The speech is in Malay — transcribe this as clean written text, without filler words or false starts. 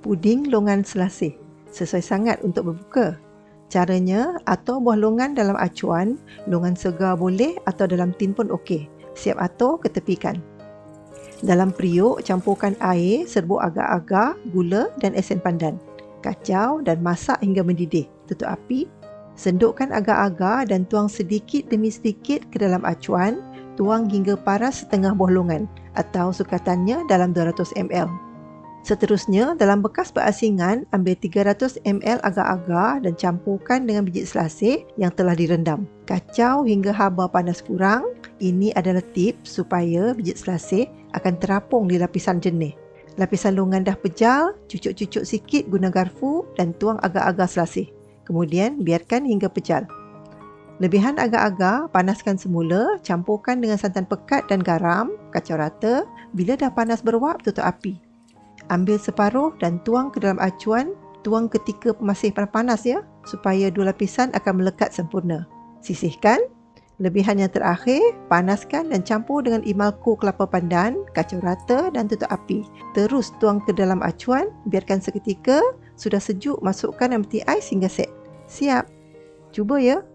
Puding longan selasih. Sesuai sangat untuk berbuka. Caranya, atur buah longan dalam acuan, longan segar boleh atau dalam tin pun okey. Siap atur, ketepikan. Dalam periuk, campurkan air, serbuk agar-agar, gula dan esen pandan. Kacau dan masak hingga mendidih. Tutup api. Sendukkan agar-agar dan tuang sedikit demi sedikit ke dalam acuan. Tuang hingga paras setengah buah longan atau sukatannya dalam 200 ml. Seterusnya, dalam bekas berasingan, ambil 300 ml agar-agar dan campurkan dengan biji selasih yang telah direndam. Kacau hingga haba panas kurang. Ini adalah tips supaya biji selasih akan terapung di lapisan jenih. Lapisan longan dah pejal, cucuk-cucuk sikit guna garfu dan tuang agar-agar selasih. Kemudian, biarkan hingga pejal. Lebihan agar-agar, panaskan semula, campurkan dengan santan pekat dan garam, kacau rata. Bila dah panas beruap, tutup api. Ambil separuh dan tuang ke dalam acuan. Tuang ketika masih panas ya, supaya dua lapisan akan melekat sempurna. Sisihkan. Lebihan yang terakhir, panaskan dan campur dengan imalku kelapa pandan, kacau rata dan tutup api. Terus tuang ke dalam acuan, biarkan seketika. Sudah sejuk, masukkan dan peti ais hingga set. Siap. Cuba ya.